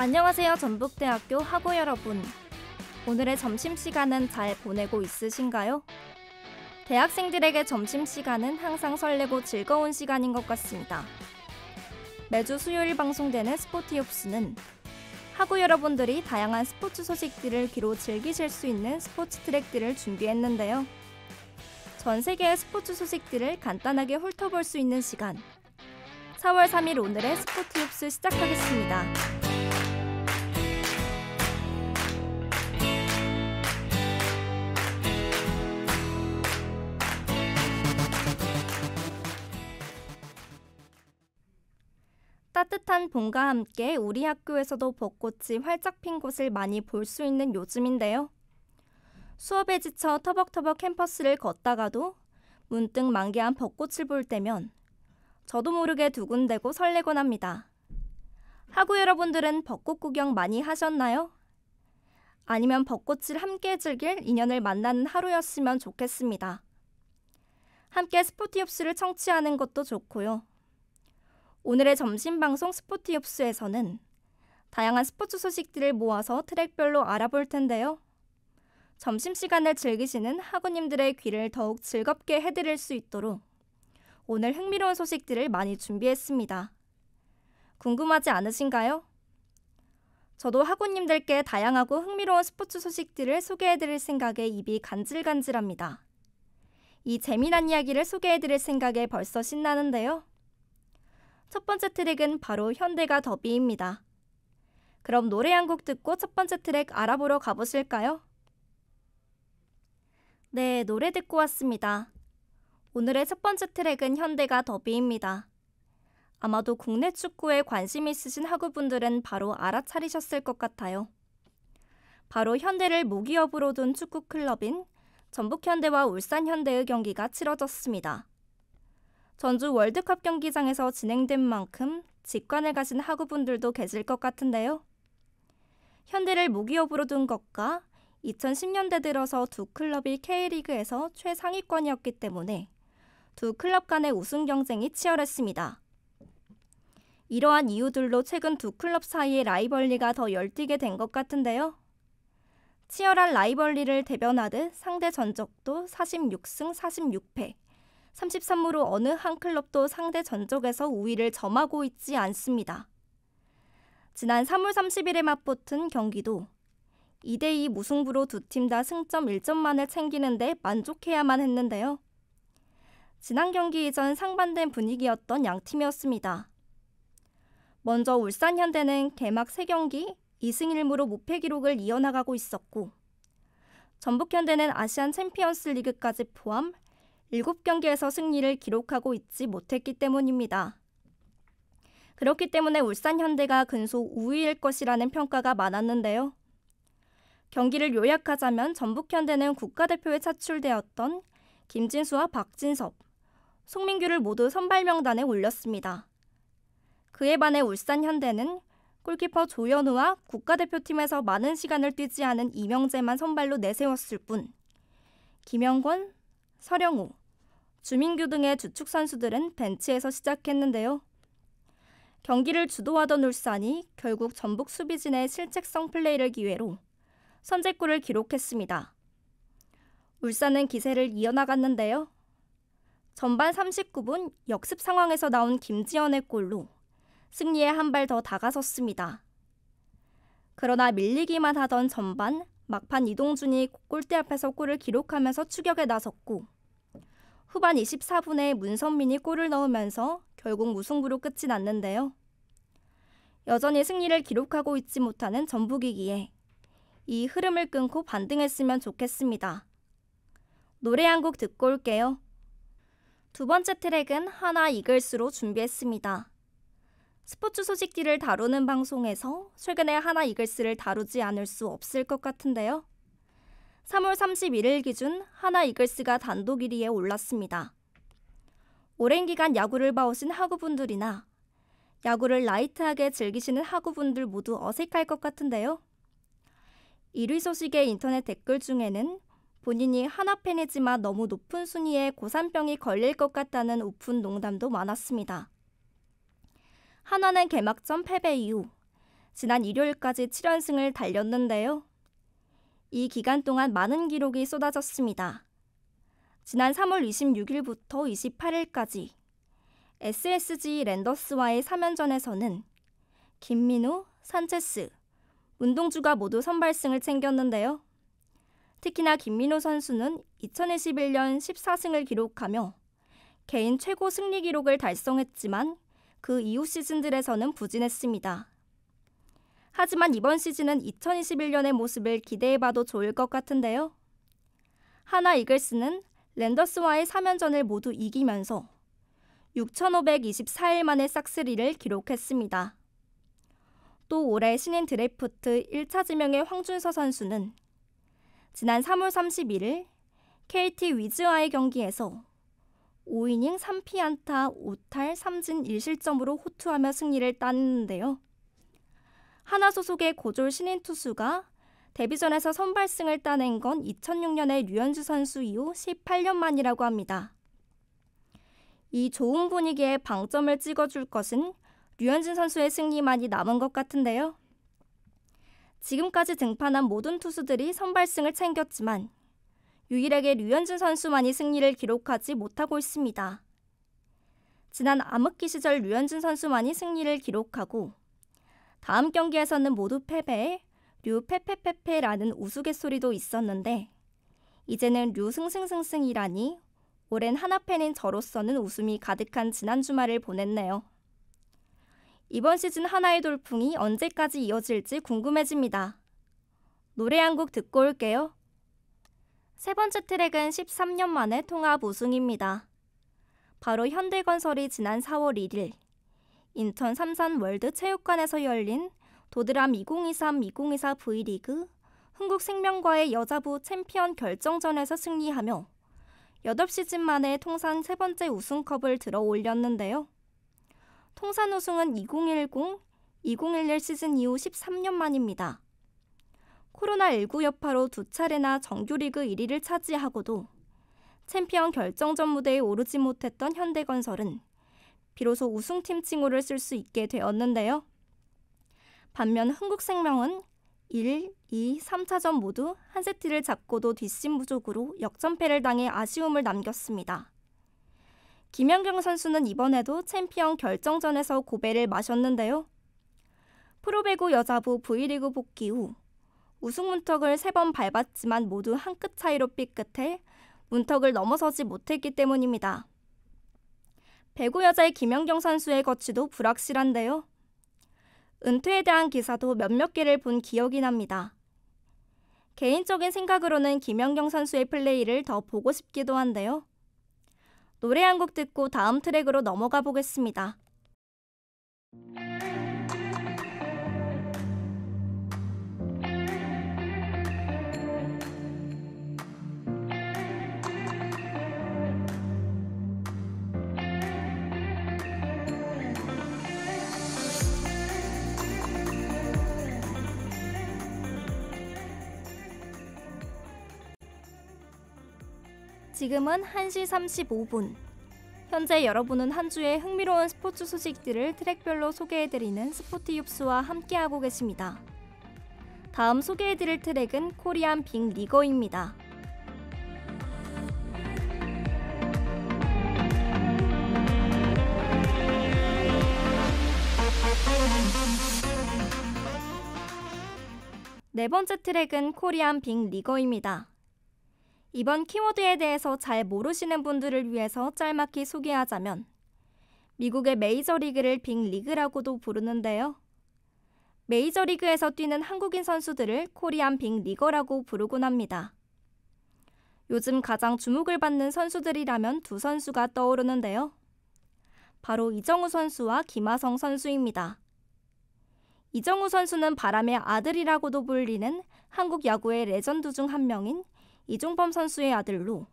안녕하세요. 전북대학교 학우 여러분. 오늘의 점심시간은 잘 보내고 있으신가요? 대학생들에게 점심시간은 항상 설레고 즐거운 시간인 것 같습니다. 매주 수요일 방송되는 스포티옵스는 학우 여러분들이 다양한 스포츠 소식들을 귀로 즐기실 수 있는 스포츠 트랙들을 준비했는데요. 전 세계의 스포츠 소식들을 간단하게 훑어볼 수 있는 시간. 4월 3일 오늘의 스포티옵스 시작하겠습니다. 따뜻한 봄과 함께 우리 학교에서도 벚꽃이 활짝 핀 곳을 많이 볼 수 있는 요즘인데요. 수업에 지쳐 터벅터벅 캠퍼스를 걷다가도 문득 만개한 벚꽃을 볼 때면 저도 모르게 두근대고 설레곤 합니다. 학우 여러분들은 벚꽃 구경 많이 하셨나요? 아니면 벚꽃을 함께 즐길 인연을 만나는 하루였으면 좋겠습니다. 함께 스포티옵스를 청취하는 것도 좋고요. 오늘의 점심방송 스포티옵스에서는 다양한 스포츠 소식들을 모아서 트랙별로 알아볼 텐데요. 점심시간을 즐기시는 학우님들의 귀를 더욱 즐겁게 해드릴 수 있도록 오늘 흥미로운 소식들을 많이 준비했습니다. 궁금하지 않으신가요? 저도 학우님들께 다양하고 흥미로운 스포츠 소식들을 소개해드릴 생각에 입이 간질간질합니다. 이 재미난 이야기를 소개해드릴 생각에 벌써 신나는데요. 첫 번째 트랙은 바로 현대가 더비입니다. 그럼 노래 한 곡 듣고 첫 번째 트랙 알아보러 가보실까요? 네, 노래 듣고 왔습니다. 오늘의 첫 번째 트랙은 현대가 더비입니다. 아마도 국내 축구에 관심 있으신 학우분들은 바로 알아차리셨을 것 같아요. 바로 현대를 모기업으로 둔 축구 클럽인 전북현대와 울산현대의 경기가 치러졌습니다. 전주 월드컵 경기장에서 진행된 만큼 직관을 가신 학우분들도 계실 것 같은데요. 현대를 모기업으로 둔 것과 2010년대 들어서 두 클럽이 K리그에서 최상위권이었기 때문에 두 클럽 간의 우승 경쟁이 치열했습니다. 이러한 이유들로 최근 두 클럽 사이의 라이벌리가 더 열띠게 된 것 같은데요. 치열한 라이벌리를 대변하듯 상대 전적도 46승 46패, 33무로 어느 한 클럽도 상대 전적에서 우위를 점하고 있지 않습니다. 지난 3월 30일에 맞붙은 경기도 2대2 무승부로 두 팀 다 승점 1점만을 챙기는데 만족해야만 했는데요. 지난 경기 이전 상반된 분위기였던 양 팀이었습니다. 먼저 울산현대는 개막 3경기 2승 1무로 무패 기록을 이어나가고 있었고, 전북현대는 아시안 챔피언스 리그까지 포함 7경기에서 승리를 기록하고 있지 못했기 때문입니다. 그렇기 때문에 울산현대가 근소 우위일 것이라는 평가가 많았는데요. 경기를 요약하자면 전북현대는 국가대표에 차출되었던 김진수와 박진섭, 송민규를 모두 선발 명단에 올렸습니다. 그에 반해 울산현대는 골키퍼 조현우와 국가대표팀에서 많은 시간을 뛰지 않은 이명재만 선발로 내세웠을 뿐 김영권, 서령우, 주민규 등의 주축 선수들은 벤치에서 시작했는데요. 경기를 주도하던 울산이 결국 전북 수비진의 실책성 플레이를 기회로 선제골을 기록했습니다. 울산은 기세를 이어나갔는데요. 전반 39분 역습 상황에서 나온 김지현의 골로 승리에 한 발 더 다가섰습니다. 그러나 밀리기만 하던 전반 막판 이동준이 골대 앞에서 골을 기록하면서 추격에 나섰고, 후반 24분에 문선민이 골을 넣으면서 결국 무승부로 끝이 났는데요. 여전히 승리를 기록하고 있지 못하는 전북이기에 이 흐름을 끊고 반등했으면 좋겠습니다. 노래 한 곡 듣고 올게요. 두 번째 트랙은 하나 이글스로 준비했습니다. 스포츠 소식들을 다루는 방송에서 최근에 하나 이글스를 다루지 않을 수 없을 것 같은데요. 3월 31일 기준 하나 이글스가 단독 1위에 올랐습니다. 오랜 기간 야구를 봐오신 학우분들이나 야구를 라이트하게 즐기시는 학우분들 모두 어색할 것 같은데요. 1위 소식의 인터넷 댓글 중에는 본인이 하나 팬이지만 너무 높은 순위에 고산병이 걸릴 것 같다는 오픈 농담도 많았습니다. 하나는 개막전 패배 이후 지난 일요일까지 7연승을 달렸는데요. 이 기간 동안 많은 기록이 쏟아졌습니다. 지난 3월 26일부터 28일까지 SSG 랜더스와의 3연전에서는 김민우, 산체스, 문동주가 모두 선발승을 챙겼는데요. 특히나 김민우 선수는 2021년 14승을 기록하며 개인 최고 승리 기록을 달성했지만 그 이후 시즌들에서는 부진했습니다. 하지만 이번 시즌은 2021년의 모습을 기대해봐도 좋을 것 같은데요. 하나 이글스는 랜더스와의 3연전을 모두 이기면서 6,524일 만에 싹쓸이를 기록했습니다. 또 올해 신인 드래프트 1차 지명의 황준서 선수는 지난 3월 31일 KT 위즈와의 경기에서 5이닝 3피안타 5탈 3진 1실점으로 호투하며 승리를 따냈는데요. 하나 소속의 고졸 신인 투수가 데뷔전에서 선발승을 따낸 건 2006년의 류현주 선수 이후 18년 만이라고 합니다. 이 좋은 분위기에 방점을 찍어줄 것은 류현진 선수의 승리만이 남은 것 같은데요. 지금까지 등판한 모든 투수들이 선발승을 챙겼지만 유일하게 류현진 선수만이 승리를 기록하지 못하고 있습니다. 지난 암흑기 시절 류현진 선수만이 승리를 기록하고 다음 경기에서는 모두 패배해 류페페페페라는 우스갯소리도 있었는데 이제는 류승승승승이라니 오랜 하나팬인 저로서는 웃음이 가득한 지난 주말을 보냈네요. 이번 시즌 하나의 돌풍이 언제까지 이어질지 궁금해집니다. 노래 한 곡 듣고 올게요. 세 번째 트랙은 13년 만에 통합 우승입니다. 바로 현대건설이 지난 4월 1일 인천 삼산 월드체육관에서 열린 도드람 2023-2024 V리그 흥국생명과의 여자부 챔피언 결정전에서 승리하며 8시즌 만에 통산 세 번째 우승컵을 들어 올렸는데요. 통산 우승은 2010-2011 시즌 이후 13년 만입니다. 코로나19 여파로 두 차례나 정규리그 1위를 차지하고도 챔피언 결정전 무대에 오르지 못했던 현대건설은 비로소 우승팀 칭호를 쓸 수 있게 되었는데요. 반면 흥국생명은 1, 2, 3차전 모두 한 세트를 잡고도 뒷심 부족으로 역전패를 당해 아쉬움을 남겼습니다. 김연경 선수는 이번에도 챔피언 결정전에서 고배를 마셨는데요. 프로배구 여자부 V리그 복귀 후 우승 문턱을 3번 밟았지만 모두 한 끗 차이로 삐끗해 문턱을 넘어서지 못했기 때문입니다. 배구 여자의 김연경 선수의 거취도 불확실한데요. 은퇴에 대한 기사도 몇몇 개를 본 기억이 납니다. 개인적인 생각으로는 김연경 선수의 플레이를 더 보고 싶기도 한데요. 노래 한 곡 듣고 다음 트랙으로 넘어가 보겠습니다. 지금은 1시 35분. 현재 여러분은 한 주의 흥미로운 스포츠 소식들을 트랙별로 소개해드리는 스포티윕스와 함께하고 계십니다. 다음 소개해드릴 트랙은 코리안 빅리거입니다. 네 번째 트랙은 코리안 빅리거입니다. 이번 키워드에 대해서 잘 모르시는 분들을 위해서 짤막히 소개하자면 미국의 메이저리그를 빅리그라고도 부르는데요. 메이저리그에서 뛰는 한국인 선수들을 코리안 빅리거라고 부르곤 합니다. 요즘 가장 주목을 받는 선수들이라면 두 선수가 떠오르는데요. 바로 이정우 선수와 김하성 선수입니다. 이정우 선수는 바람의 아들이라고도 불리는 한국 야구의 레전드 중 한 명인 이종범 선수의 아들로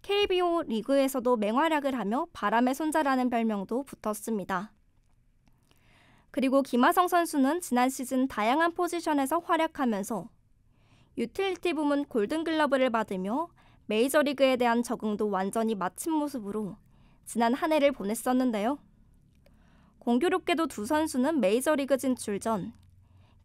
KBO 리그에서도 맹활약을 하며 바람의 손자라는 별명도 붙었습니다. 그리고 김하성 선수는 지난 시즌 다양한 포지션에서 활약하면서 유틸리티 부문 골든글러브를 받으며 메이저리그에 대한 적응도 완전히 마친 모습으로 지난 한 해를 보냈었는데요. 공교롭게도 두 선수는 메이저리그 진출 전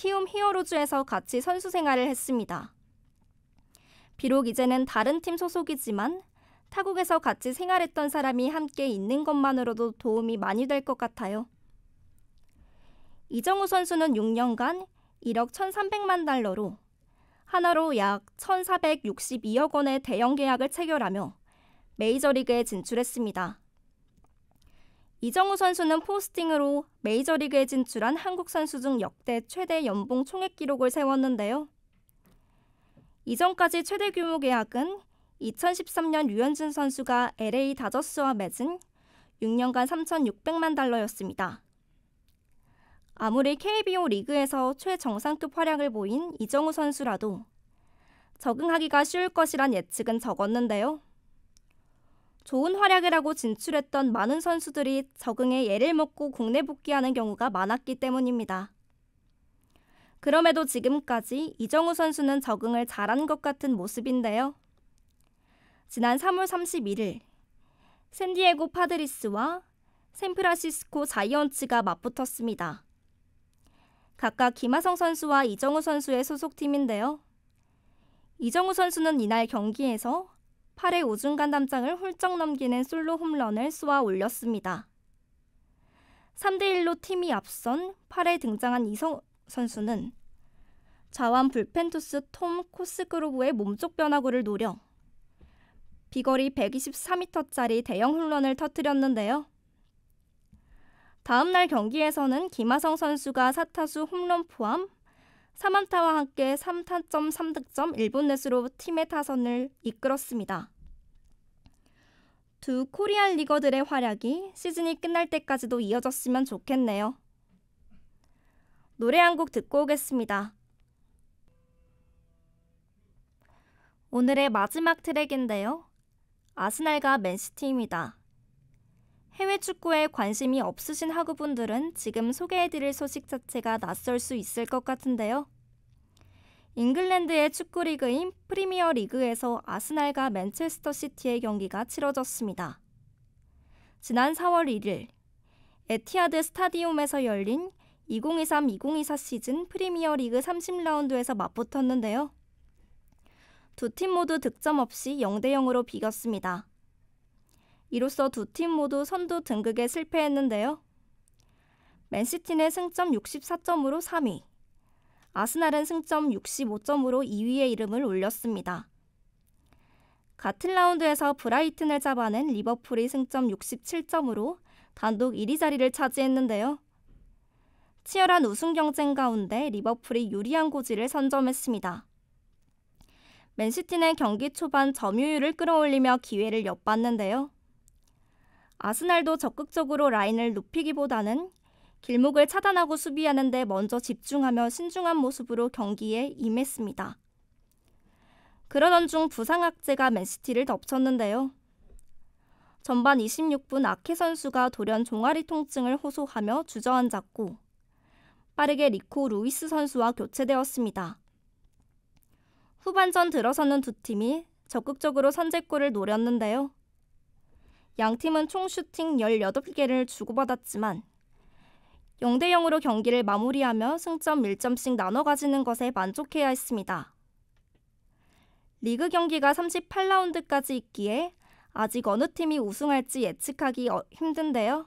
키움 히어로즈에서 같이 선수 생활을 했습니다. 비록 이제는 다른 팀 소속이지만 타국에서 같이 생활했던 사람이 함께 있는 것만으로도 도움이 많이 될 것 같아요. 이정우 선수는 6년간 1억 1,300만 달러로 하나로 약 1,462억 원의 대형 계약을 체결하며 메이저리그에 진출했습니다. 이정우 선수는 포스팅으로 메이저리그에 진출한 한국 선수 중 역대 최대 연봉 총액 기록을 세웠는데요. 이전까지 최대 규모 계약은 2013년 류현진 선수가 LA 다저스와 맺은 6년간 3,600만 달러였습니다. 아무리 KBO 리그에서 최정상급 활약을 보인 이정우 선수라도 적응하기가 쉬울 것이란 예측은 적었는데요. 좋은 활약을 하고 진출했던 많은 선수들이 적응에 애를 먹고 국내 복귀하는 경우가 많았기 때문입니다. 그럼에도 지금까지 이정우 선수는 적응을 잘한 것 같은 모습인데요. 지난 3월 31일 샌디에고 파드리스와 샌프란시스코 자이언츠가 맞붙었습니다. 각각 김하성 선수와 이정우 선수의 소속팀인데요. 이정우 선수는 이날 경기에서 8회 우중간 담장을 훌쩍 넘기는 솔로 홈런을 쏘아 올렸습니다. 3대1로 팀이 앞선 8회 등장한 이정우 선수는 좌완 불펜 투수 톰 코스그로브의 몸쪽 변화구를 노려 비거리 124m짜리 대형 홈런을 터뜨렸는데요. 다음 날 경기에서는 김하성 선수가 4타수 홈런 포함 3안타와 함께 3타점 3득점 1분넷으로 팀의 타선을 이끌었습니다. 두 코리안 리거들의 활약이 시즌이 끝날 때까지도 이어졌으면 좋겠네요. 노래 한 곡 듣고 오겠습니다. 오늘의 마지막 트랙인데요. 아스날과 맨시티입니다. 해외 축구에 관심이 없으신 학우분들은 지금 소개해드릴 소식 자체가 낯설 수 있을 것 같은데요. 잉글랜드의 축구 리그인 프리미어 리그에서 아스날과 맨체스터 시티의 경기가 치러졌습니다. 지난 4월 1일 에티하드 스타디움에서 열린 2023-2024 시즌 프리미어 리그 30라운드에서 맞붙었는데요. 두 팀 모두 득점 없이 0대0으로 비겼습니다. 이로써 두 팀 모두 선두 등극에 실패했는데요. 맨시티는 승점 64점으로 3위, 아스날은 승점 65점으로 2위에 이름을 올렸습니다. 같은 라운드에서 브라이튼을 잡아낸 리버풀이 승점 67점으로 단독 1위 자리를 차지했는데요. 치열한 우승 경쟁 가운데 리버풀이 유리한 고지를 선점했습니다. 맨시티는 경기 초반 점유율을 끌어올리며 기회를 엿봤는데요. 아스날도 적극적으로 라인을 높이기보다는 길목을 차단하고 수비하는 데 먼저 집중하며 신중한 모습으로 경기에 임했습니다. 그러던 중 부상 악재가 맨시티를 덮쳤는데요. 전반 26분 아케 선수가 돌연 종아리 통증을 호소하며 주저앉았고 빠르게 리코 루이스 선수와 교체되었습니다. 후반전 들어서는 두 팀이 적극적으로 선제골을 노렸는데요. 양 팀은 총 슈팅 18개를 주고받았지만 0대0으로 경기를 마무리하며 승점 1점씩 나눠 가지는 것에 만족해야 했습니다. 리그 경기가 38라운드까지 있기에 아직 어느 팀이 우승할지 예측하기 힘든데요.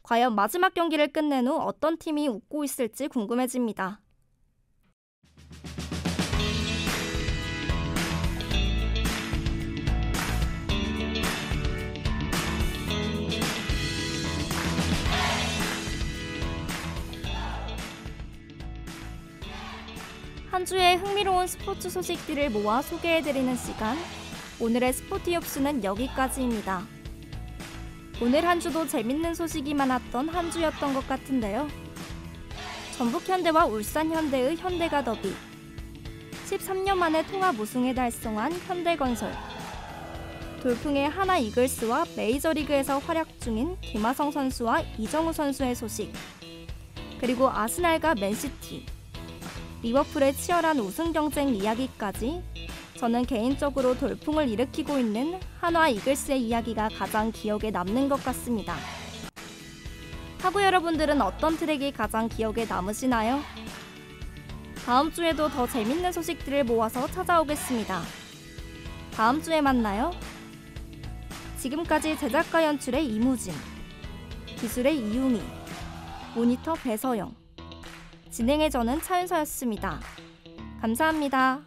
과연 마지막 경기를 끝낸 후 어떤 팀이 웃고 있을지 궁금해집니다. 한 주의 흥미로운 스포츠 소식들을 모아 소개해드리는 시간, 오늘의 스포티옵스는 여기까지입니다. 오늘 한 주도 재밌는 소식이 많았던 한 주였던 것 같은데요. 전북현대와 울산현대의 현대가 더비, 13년 만에 통합 우승에 달성한 현대건설, 돌풍의 하나 이글스와 메이저리그에서 활약 중인 김하성 선수와 이정우 선수의 소식, 그리고 아스날과 맨시티, 리버풀의 치열한 우승 경쟁 이야기까지 저는 개인적으로 돌풍을 일으키고 있는 한화 이글스의 이야기가 가장 기억에 남는 것 같습니다. 하부 여러분들은 어떤 트랙이 가장 기억에 남으시나요? 다음 주에도 더 재밌는 소식들을 모아서 찾아오겠습니다. 다음 주에 만나요. 지금까지 제작과 연출의 이무진, 기술의 이용희, 모니터 배서영, 진행의 저는 차윤서였습니다. 감사합니다.